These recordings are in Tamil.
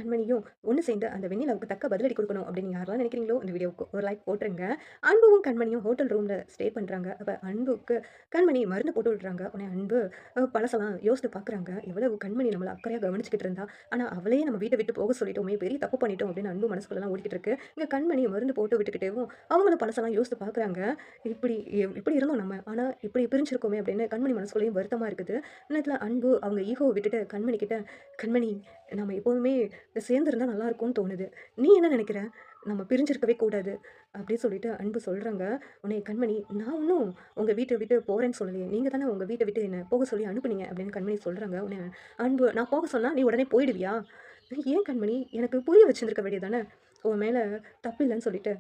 கண்மணியும் ஒண்ணு சேர்ந்து அந்த வெண்ணிலாவுக்கு தக்க பதிலடி குடுக்கணும் அப்படின்னு யாரெல்லாம் நினைக்கிறீங்களோ, இந்த வீடியோவுக்கு ஒரு லைக் போட்டுருங்க. அன்புவும் கண்மணியும் ஹோட்டல் ரூம்ல ஸ்டே பண்றாங்க. அப்ப அன்புக்கு கண்மணி மருந்து போட்டு விடுறாங்க. உடனே அன்பு பழசெல்லாம் யோசித்து பார்க்குறாங்க. எவ்வளவு கண்மணி நம்மள அக்கறையா கவனிச்சுக்கிட்டு இருந்தா. ஆனா அவளையே நம்ம வீட்ட விட்டு போக சொல்லிட்டோமே! பெரிய தப்பு பண்ணிட்டோம் அப்படின்னு அன்பு மனசுக்குள்ளலாம் ஓடிக்கிட்டு இருக்கு. இங்க கண்மணி மருந்து போட்டு விட்டுக்கிட்டேவும், அவங்களும் பழசெல்லாம் யோசித்து பார்க்குறாங்க. இப்படி இப்படி இருந்தோம் நம்ம. ஆனா இப்படி பிரிஞ்சிருக்கோமே அப்படின்னு கண்மணி மனசுக்குள்ளேயும் வருத்தமா இருக்குது. நேரத்துல அன்பு அவங்க ஈகோவ விட்டுட்டு கண்மணி கிட்ட, "கண்மணி நம்ம எப்போதுமே சேர்ந்திருந்தா நல்லாருக்கும்னு தோணுது. நீ என்ன நினைக்கிற? நம்ம பிரிஞ்சிருக்கவே கூடாது." அப்படின்னு சொல்லிட்டு அன்பு சொல்றாங்க. உடனே கண்மணி, "நான் ஒண்ணும் உங்க வீட்ட விட்டு போறேன்னு சொல்லலையே. நீங்க தானே உங்க வீட்ட விட்டு என்ன போக சொல்லி அனுப்புனீங்க." அப்படின்னு கண்மணி சொல்றாங்க. உடனே அன்பு, "நான் போக சொன்னா நீ உடனே போயிடுவியா? ஏன் கண்மணி? எனக்கு புரிய வச்சிருந்திருக்க வேண்டியது தானே. உன் மேல தப்பில்லன்னு சொல்லிட்டு.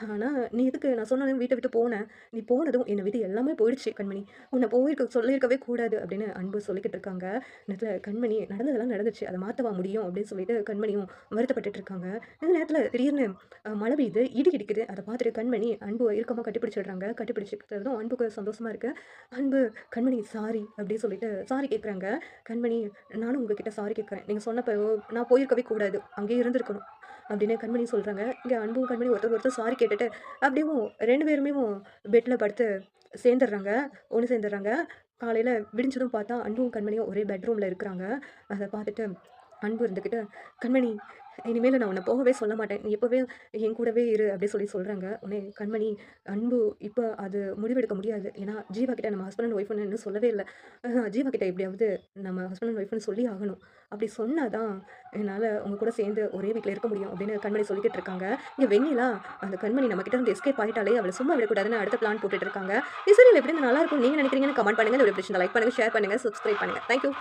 ஆனா நீ எதுக்கு நான் சொன்னதும் வீட்ட விட்டு போன? நீ போனதும் என்ன விட்டு எல்லாமே போயிடுச்சு கண்மணி. உன்ன போயிருக்க சொல்லியிருக்கவே கூடாது." அப்படின்னு அன்பு சொல்லிக்கிட்டு இருக்காங்க. நேரத்துல கண்மணி, "நடந்ததெல்லாம் நடந்துச்சு. அத மாத்தவா முடியும்?" அப்படின்னு சொல்லிட்டு கண்மணியும் வருத்தப்பட்டுட்டு இருக்காங்க. இந்த நேரத்துல திடீர்னு மழை பெய்யுது, இடி இடிக்குது. அத பார்த்துட்டு கண்மணி அன்புவ இறுக்கமா கட்டிப்பிடிச்சிடுறாங்க. கட்டிப்பிடிச்சுக்கிட்டதும் அன்புக்கு சந்தோஷமா இருக்கு. அன்பு, "கண்மணி சாரி" அப்படின்னு சொல்லிட்டு சாரி கேட்குறாங்க. கண்மணி, "நானும் உங்ககிட்ட சாரி கேட்குறேன். நீங்க சொன்னப்போ நான் போயிருக்கவே கூடாது. அங்கேயே இருந்திருக்கணும்." அப்படின்னு கண்மணி சொல்றாங்க. இங்க அன்பும் கண்மணியும் ஒருத்தருக்கு ஒருத்தர் சாரி கேட்டுட்டு, அப்படியேவும் 2 பேருமேவும் பெட்ல படுத்து சேர்ந்துடுறாங்க. ஒண்ணு சேர்ந்துடுறாங்க. காலையில விடிஞ்சதும் பார்த்தா, அன்பும் கண்மணியும் ஒரே பெட்ரூம்ல இருக்கிறாங்க. அத பார்த்துட்டு அன்பு இருந்துகிட்டு, "கண்மணி, இனிமேலு நான் உன்ன போகவே சொல்ல மாட்டேன். நீ எப்பவே என் கூடவே இரு." அப்படி சொல்லி சொல்றாங்க. உடனே கண்மணி, "அன்பு இப்ப அது முடிவெடுக்க முடியாது. ஏன்னா ஜீவா கிட்ட நம்ம ஹஸ்பண்ட் அண்ட் ஒய்ஃப்ன்னு இன்னும் சொல்லவே இல்ல. ஜீவா கிட்ட எப்படியாவது நம்ம ஹஸ்பண்ட் அண்ட் ஒய்ஃப்ன்னு சொல்லி ஆகணும். அப்படி சொன்னா தான் என்னால உங்க கூட சேர்ந்து ஒரே வீட்ல இருக்க முடியும்." அப்படின்னு கண்மணி சொல்லிக்கிட்டு இருக்காங்க. இங்க வெண்ணிலா, அந்த கண்மணி நம்மகிட்ட இருந்து எஸ்கேப் ஆயிட்டாலே, அவள சும்மா விடக்கூடாதுன்னு அடுத்த பிளான் போட்டுட்டு இருக்காங்க. இந்த சீரியல் எப்படி இருந்து நல்லா இருக்கும்னு நீங்க நினைக்கிறீங்கன்னு கமெண்ட் பண்ணுங்க. இந்த வீடியோ பிடிச்சிருந்தா லைக் பண்ணுங்க, ஷேர் பண்ணுங்க, சப்ஸ்கிரைப் பண்ணுங்க. Thank you.